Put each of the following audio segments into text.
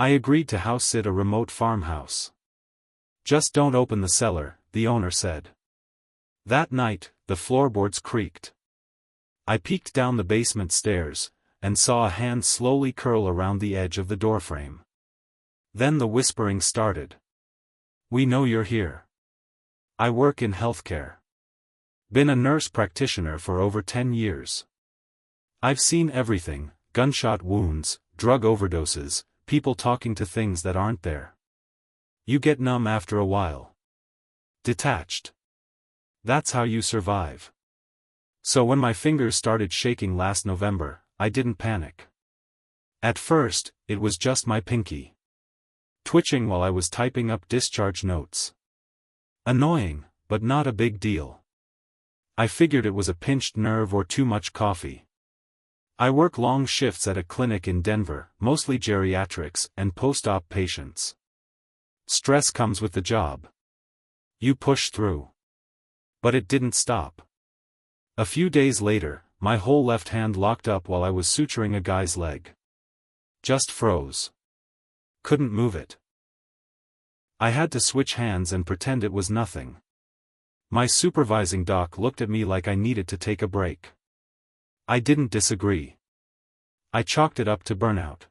I agreed to house-sit a remote farmhouse. Just don't open the cellar, the owner said. That night, the floorboards creaked. I peeked down the basement stairs, and saw a hand slowly curl around the edge of the doorframe. Then the whispering started. "We know you're here. I work in healthcare. Been a nurse practitioner for over 10 years. I've seen everything: gunshot wounds, drug overdoses, people talking to things that aren't there. You get numb after a while. Detached. That's how you survive." So when my fingers started shaking last November, I didn't panic. At first, it was just my pinky twitching while I was typing up discharge notes. Annoying, but not a big deal. I figured it was a pinched nerve or too much coffee. I work long shifts at a clinic in Denver, mostly geriatrics and post-op patients. Stress comes with the job. You push through. But it didn't stop. A few days later, my whole left hand locked up while I was suturing a guy's leg. Just froze. Couldn't move it. I had to switch hands and pretend it was nothing. My supervising doc looked at me like I needed to take a break. I didn't disagree. I chalked it up to burnout.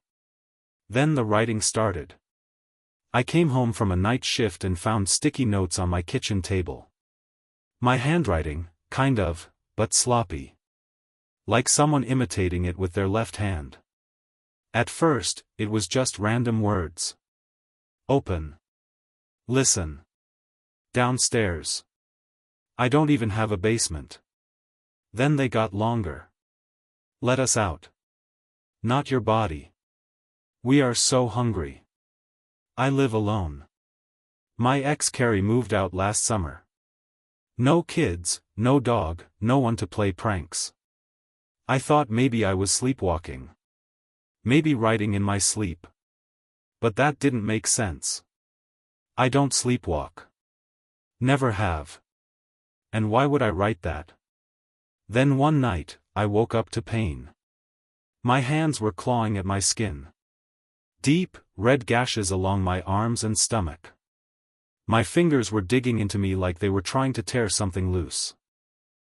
Then the writing started. I came home from a night shift and found sticky notes on my kitchen table. My handwriting, kind of, but sloppy. Like someone imitating it with their left hand. At first, it was just random words. Open. Listen. Downstairs. I don't even have a basement. Then they got longer. Let us out. Not your body. We are so hungry. I live alone. My ex Carrie moved out last summer. No kids, no dog, no one to play pranks. I thought maybe I was sleepwalking. Maybe writing in my sleep. But that didn't make sense. I don't sleepwalk. Never have. And why would I write that? Then one night, I woke up to pain. My hands were clawing at my skin. Deep, red gashes along my arms and stomach. My fingers were digging into me like they were trying to tear something loose.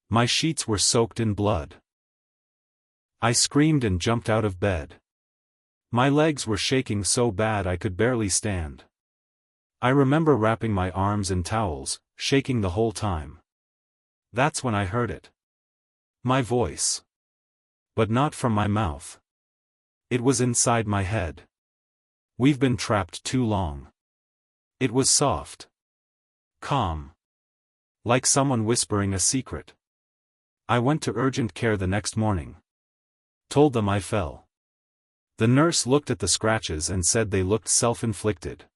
My sheets were soaked in blood. I screamed and jumped out of bed. My legs were shaking so bad I could barely stand. I remember wrapping my arms in towels, shaking the whole time. That's when I heard it. My voice. But not from my mouth. It was inside my head. We've been trapped too long. It was soft. Calm. Like someone whispering a secret. I went to urgent care the next morning. Told them I fell. The nurse looked at the scratches and said they looked self-inflicted.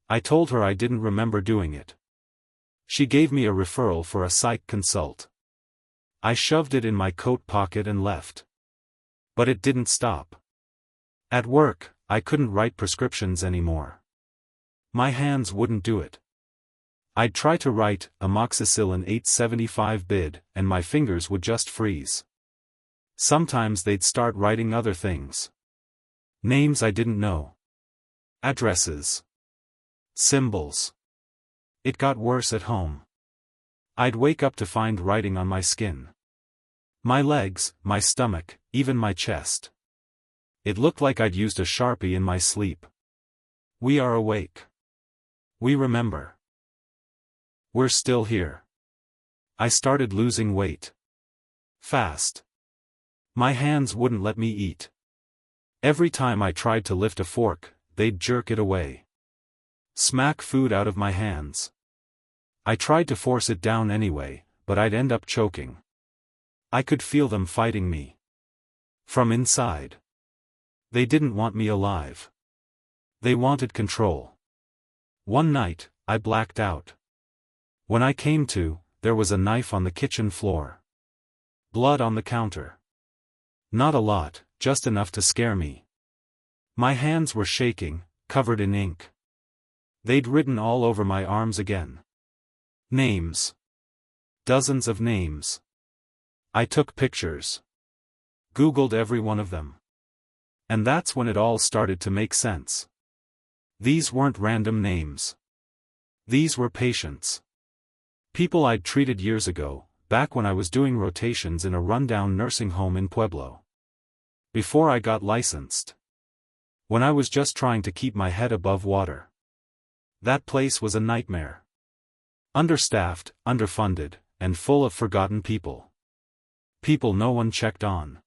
I told her I didn't remember doing it. She gave me a referral for a psych consult. I shoved it in my coat pocket and left. But it didn't stop. At work, I couldn't write prescriptions anymore. My hands wouldn't do it. I'd try to write amoxicillin 875 bid, and my fingers would just freeze. Sometimes they'd start writing other things. Names I didn't know. Addresses. Symbols. It got worse at home. I'd wake up to find writing on my skin. My legs, my stomach, even my chest. It looked like I'd used a Sharpie in my sleep. We are awake. We remember. We're still here. I started losing weight. Fast. My hands wouldn't let me eat. Every time I tried to lift a fork, they'd jerk it away. Smack food out of my hands. I tried to force it down anyway, but I'd end up choking. I could feel them fighting me. From inside. They didn't want me alive. They wanted control. One night, I blacked out. When I came to, there was a knife on the kitchen floor. Blood on the counter. Not a lot, just enough to scare me. My hands were shaking, covered in ink. They'd written all over my arms again. Names. Dozens of names. I took pictures. Googled every one of them. And that's when it all started to make sense. These weren't random names. These were patients. People I'd treated years ago, back when I was doing rotations in a rundown nursing home in Pueblo. Before I got licensed. When I was just trying to keep my head above water. That place was a nightmare. Understaffed, underfunded, and full of forgotten people. People no one checked on.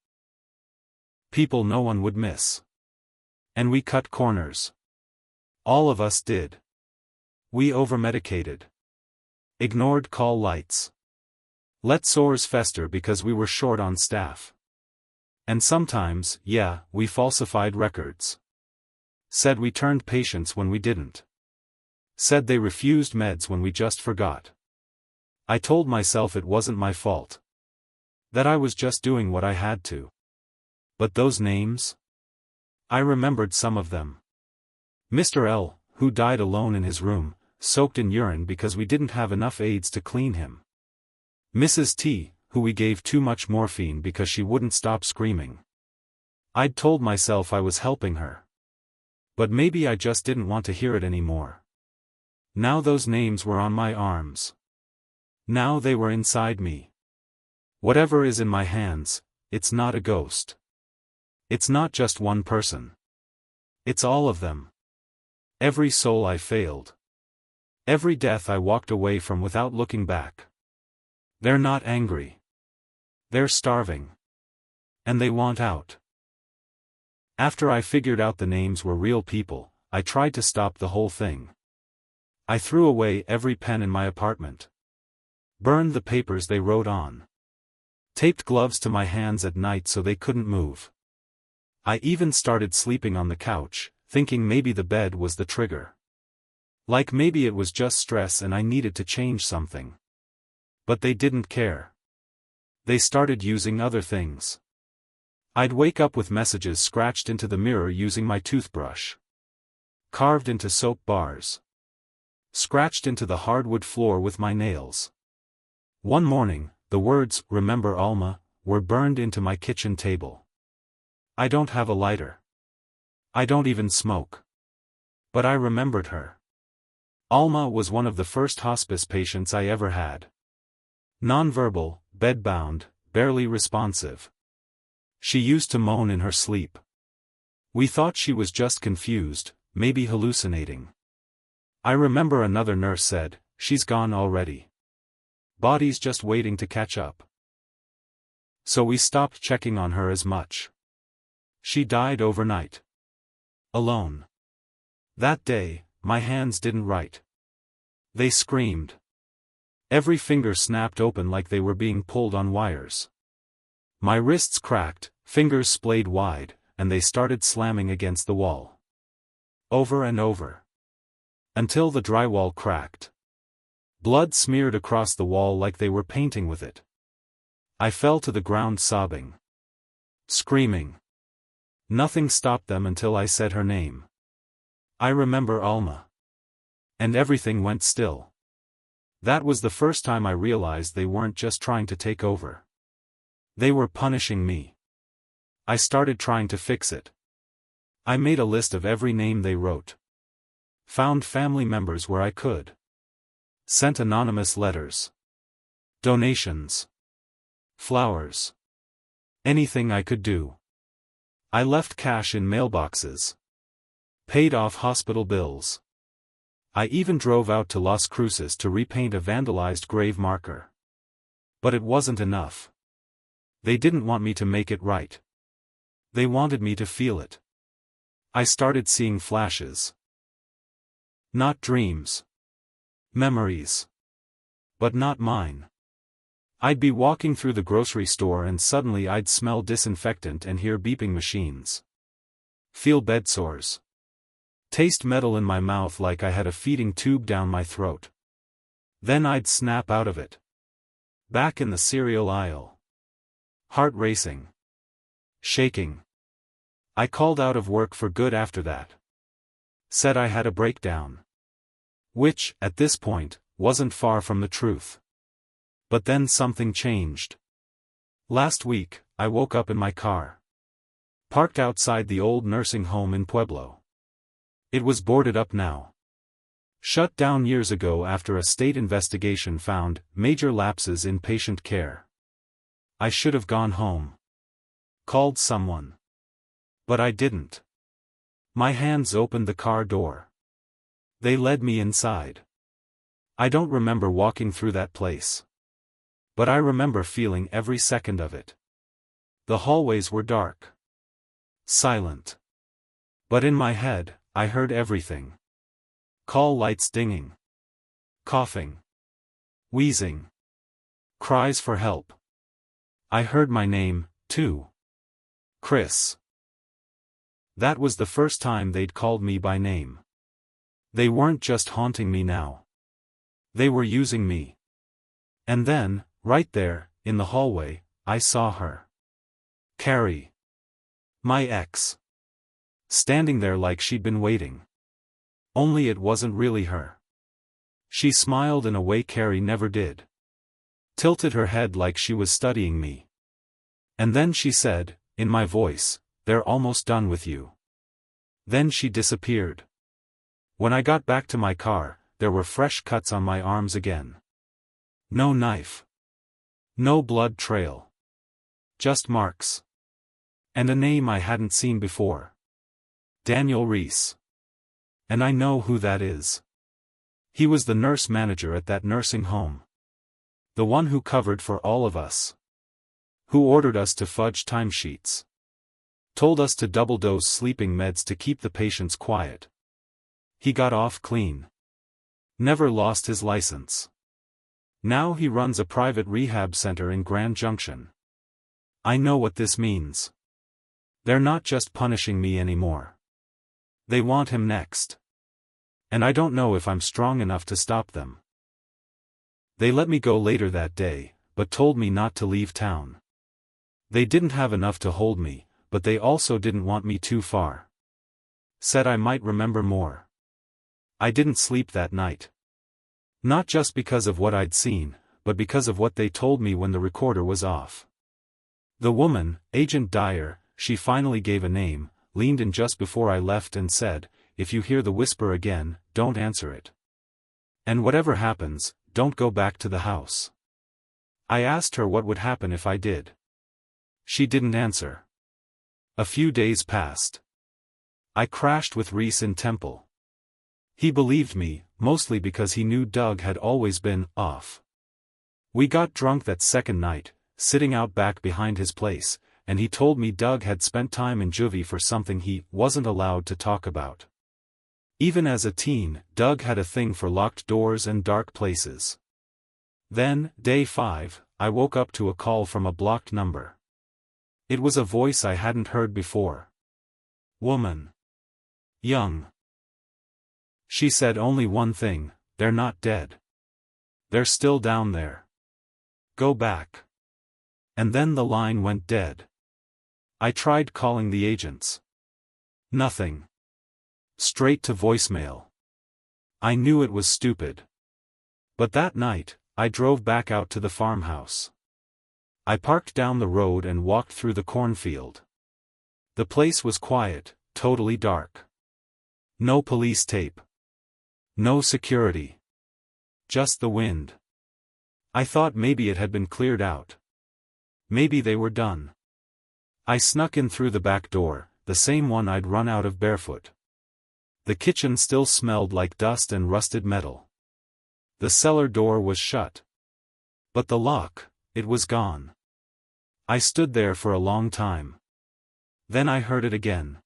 People no one would miss. And we cut corners. All of us did. We overmedicated. Ignored call lights. Let sores fester because we were short on staff. And sometimes, yeah, we falsified records. Said we turned patients when we didn't. Said they refused meds when we just forgot. I told myself it wasn't my fault. That I was just doing what I had to. But those names? I remembered some of them. Mr. L, who died alone in his room, soaked in urine because we didn't have enough aides to clean him. Mrs. T, who we gave too much morphine because she wouldn't stop screaming. I'd told myself I was helping her. But maybe I just didn't want to hear it anymore. Now those names were on my arms. Now they were inside me. Whatever is in my hands, it's not a ghost. It's not just one person. It's all of them. Every soul I failed. Every death I walked away from without looking back. They're not angry. They're starving. And they want out. After I figured out the names were real people, I tried to stop the whole thing. I threw away every pen in my apartment. Burned the papers they wrote on. Taped gloves to my hands at night so they couldn't move. I even started sleeping on the couch, thinking maybe the bed was the trigger. Like maybe it was just stress and I needed to change something. But they didn't care. They started using other things. I'd wake up with messages scratched into the mirror using my toothbrush. Carved into soap bars. Scratched into the hardwood floor with my nails. One morning, the words, "Remember Alma," were burned into my kitchen table. I don't have a lighter. I don't even smoke. But I remembered her. Alma was one of the first hospice patients I ever had. Nonverbal, bedbound, barely responsive. She used to moan in her sleep. We thought she was just confused, maybe hallucinating. I remember another nurse said, "She's gone already. Body's just waiting to catch up." So we stopped checking on her as much. She died overnight. Alone. That day, my hands didn't write. They screamed. Every finger snapped open like they were being pulled on wires. My wrists cracked, fingers splayed wide, and they started slamming against the wall. Over and over. Until the drywall cracked. Blood smeared across the wall like they were painting with it. I fell to the ground sobbing. Screaming. Nothing stopped them until I said her name. I remember Alma. And everything went still. That was the first time I realized they weren't just trying to take over. They were punishing me. I started trying to fix it. I made a list of every name they wrote. Found family members where I could. Sent anonymous letters. Donations. Flowers. Anything I could do. I left cash in mailboxes. Paid off hospital bills. I even drove out to Las Cruces to repaint a vandalized grave marker. But it wasn't enough. They didn't want me to make it right. They wanted me to feel it. I started seeing flashes. Not dreams. Memories. But not mine. I'd be walking through the grocery store and suddenly I'd smell disinfectant and hear beeping machines. Feel bed sores. Taste metal in my mouth like I had a feeding tube down my throat. Then I'd snap out of it. Back in the cereal aisle. Heart racing. Shaking. I called out of work for good after that. Said I had a breakdown. Which, at this point, wasn't far from the truth. But then something changed. Last week, I woke up in my car. parked outside the old nursing home in Pueblo. It was boarded up now. Shut down years ago after a state investigation found major lapses in patient care. I should have gone home. Called someone. But I didn't. My hands opened the car door. They led me inside. I don't remember walking through that place. But I remember feeling every second of it. The hallways were dark. Silent. But in my head, I heard everything. Call lights dinging. Coughing. Wheezing. Cries for help. I heard my name, too. Chris. That was the first time they'd called me by name. They weren't just haunting me now. They were using me. And then, right there, in the hallway, I saw her. Carrie. My ex. Standing there like she'd been waiting. Only it wasn't really her. She smiled in a way Carrie never did. Tilted her head like she was studying me. And then she said, in my voice, "They're almost done with you." Then she disappeared. When I got back to my car, there were fresh cuts on my arms again. No knife. No blood trail. Just marks. And a name I hadn't seen before. Daniel Reese. And I know who that is. He was the nurse manager at that nursing home. The one who covered for all of us. Who ordered us to fudge timesheets. Told us to double dose sleeping meds to keep the patients quiet. He got off clean. Never lost his license. Now he runs a private rehab center in Grand Junction. I know what this means. They're not just punishing me anymore. They want him next. And I don't know if I'm strong enough to stop them. They let me go later that day, but told me not to leave town. They didn't have enough to hold me, but they also didn't want me too far. Said I might remember more. I didn't sleep that night. Not just because of what I'd seen, but because of what they told me when the recorder was off. The woman, Agent Dyer, she finally gave a name, leaned in just before I left and said, "If you hear the whisper again, don't answer it. And whatever happens, don't go back to the house." I asked her what would happen if I did. She didn't answer. A few days passed. I crashed with Reese in Temple. He believed me, mostly because he knew Doug had always been off. We got drunk that second night, sitting out back behind his place, and he told me Doug had spent time in juvie for something he wasn't allowed to talk about. Even as a teen, Doug had a thing for locked doors and dark places. Then, day 5, I woke up to a call from a blocked number. It was a voice I hadn't heard before. Woman. Young. She said only one thing: "They're not dead. They're still down there. Go back." And then the line went dead. I tried calling the agents. Nothing. Straight to voicemail. I knew it was stupid. But that night, I drove back out to the farmhouse. I parked down the road and walked through the cornfield. The place was quiet, totally dark. No police tape. No security. Just the wind. I thought maybe it had been cleared out. Maybe they were done. I snuck in through the back door, the same one I'd run out of barefoot. The kitchen still smelled like dust and rusted metal. The cellar door was shut. But the lock, it was gone. I stood there for a long time. Then I heard it again.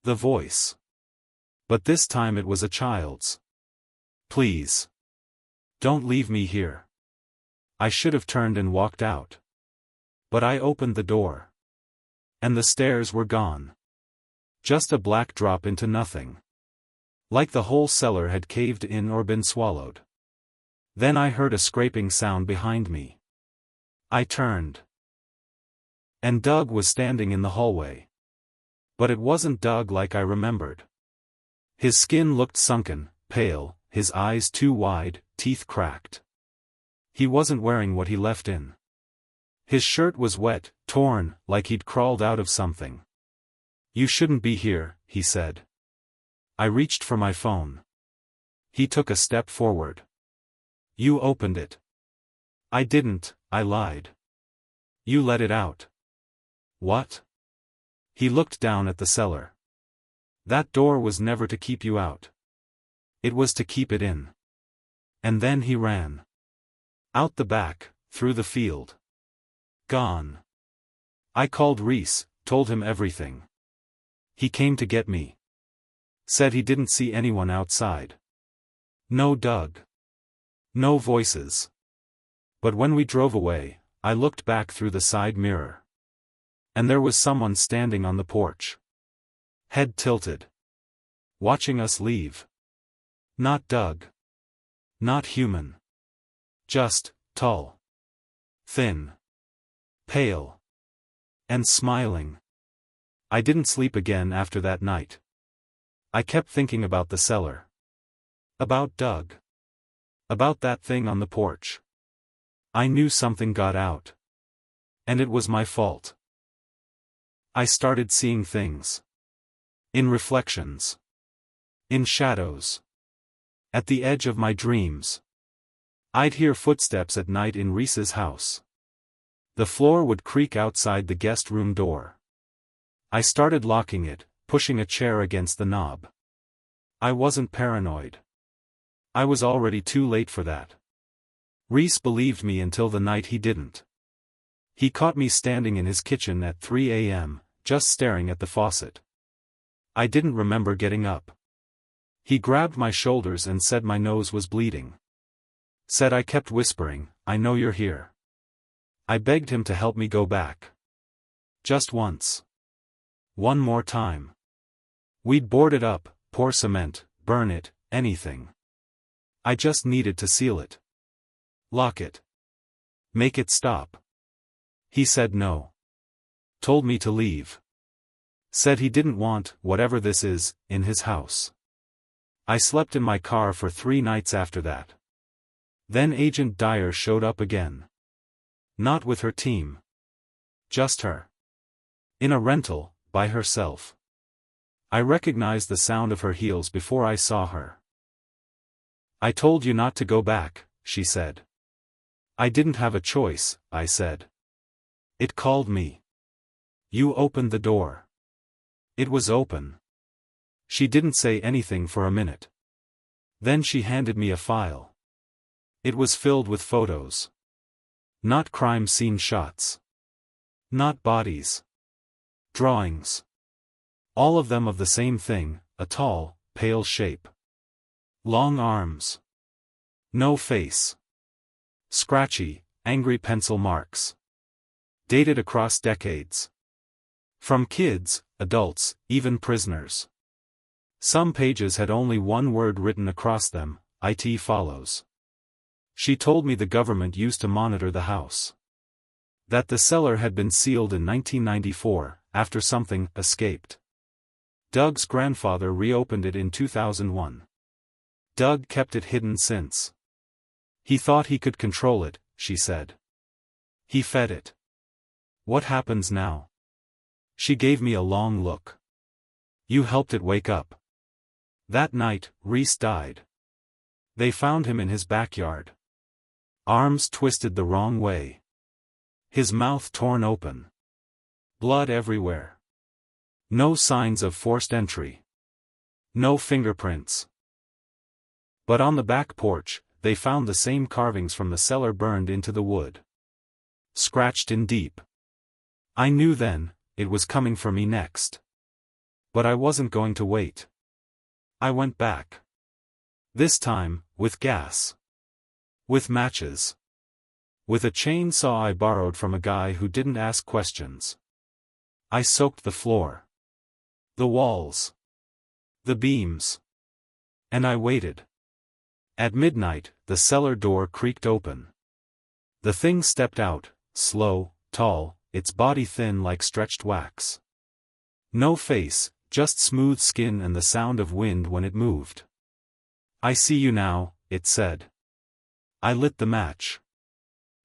The voice. But this time it was a child's. "Please. Don't leave me here." I should have turned and walked out. But I opened the door. And the stairs were gone. Just a black drop into nothing. Like the whole cellar had caved in or been swallowed. Then I heard a scraping sound behind me. I turned. And Doug was standing in the hallway. But it wasn't Doug like I remembered. His skin looked sunken, pale, his eyes too wide, teeth cracked. He wasn't wearing what he left in. His shirt was wet, torn, like he'd crawled out of something. You shouldn't be here, he said. I reached for my phone. He took a step forward. You opened it. I didn't, I lied. You let it out. What? He looked down at the cellar. That door was never to keep you out. It was to keep it in. And then he ran. Out the back, through the field. Gone. I called Reese, told him everything. He came to get me. Said he didn't see anyone outside. No Doug. No voices. But when we drove away, I looked back through the side mirror. And there was someone standing on the porch. Head tilted. Watching us leave. Not Doug. Not human. Just, tall. Thin. Pale. And smiling. I didn't sleep again after that night. I kept thinking about the cellar. About Doug. About that thing on the porch. I knew something got out. And it was my fault. I started seeing things. In reflections. In shadows. At the edge of my dreams. I'd hear footsteps at night in Reese's house. The floor would creak outside the guest room door. I started locking it, pushing a chair against the knob. I wasn't paranoid. I was already too late for that. Reese believed me until the night he didn't. He caught me standing in his kitchen at 3 a.m., just staring at the faucet. I didn't remember getting up. He grabbed my shoulders and said my nose was bleeding. Said I kept whispering, "I know you're here." I begged him to help me go back. Just once. One more time. We'd board it up, pour cement, burn it, anything. I just needed to seal it. Lock it. Make it stop. He said no. Told me to leave. Said he didn't want, whatever this is, in his house. I slept in my car for 3 nights after that. Then Agent Dyer showed up again. Not with her team. Just her. In a rental, by herself. I recognized the sound of her heels before I saw her. "I told you not to go back," she said. "I didn't have a choice," I said. "It called me." "You opened the door." It was open. She didn't say anything for a minute. Then she handed me a file. It was filled with photos. Not crime scene shots. Not bodies. Drawings. All of them of the same thing, a tall, pale shape. Long arms. No face. Scratchy, angry pencil marks. Dated across decades. From kids, adults, even prisoners. Some pages had only one word written across them, "IT follows." She told me the government used to monitor the house. That the cellar had been sealed in 1994, after something escaped. Doug's grandfather reopened it in 2001. Doug kept it hidden since. He thought he could control it, she said. He fed it. What happens now? She gave me a long look. You helped it wake up. That night, Reese died. They found him in his backyard. Arms twisted the wrong way. His mouth torn open. Blood everywhere. No signs of forced entry. No fingerprints. But on the back porch, they found the same carvings from the cellar burned into the wood. Scratched in deep. I knew then, it was coming for me next. But I wasn't going to wait. I went back. This time, with gas. With matches. With a chainsaw I borrowed from a guy who didn't ask questions. I soaked the floor. The walls. The beams. And I waited. At midnight, the cellar door creaked open. The thing stepped out, slow, tall, its body thin like stretched wax. No face, just smooth skin and the sound of wind when it moved. "I see you now," it said. I lit the match.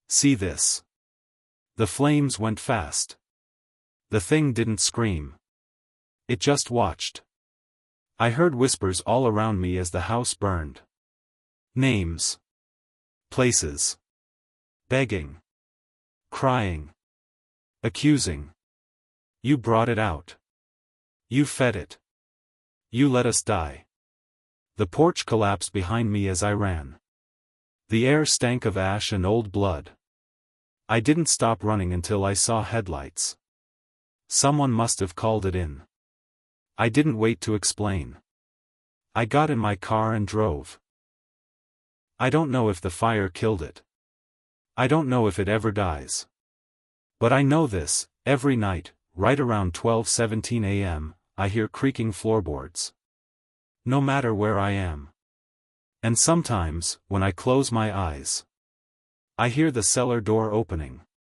"See this." The flames went fast. The thing didn't scream. It just watched. I heard whispers all around me as the house burned. Names. Places. Begging. Crying. Accusing. You brought it out. You fed it. You let us die. The porch collapsed behind me as I ran. The air stank of ash and old blood. I didn't stop running until I saw headlights. Someone must have called it in. I didn't wait to explain. I got in my car and drove. I don't know if the fire killed it. I don't know if it ever dies. But I know this, every night, right around 12:17 a.m., I hear creaking floorboards. No matter where I am. And sometimes, when I close my eyes, I hear the cellar door opening.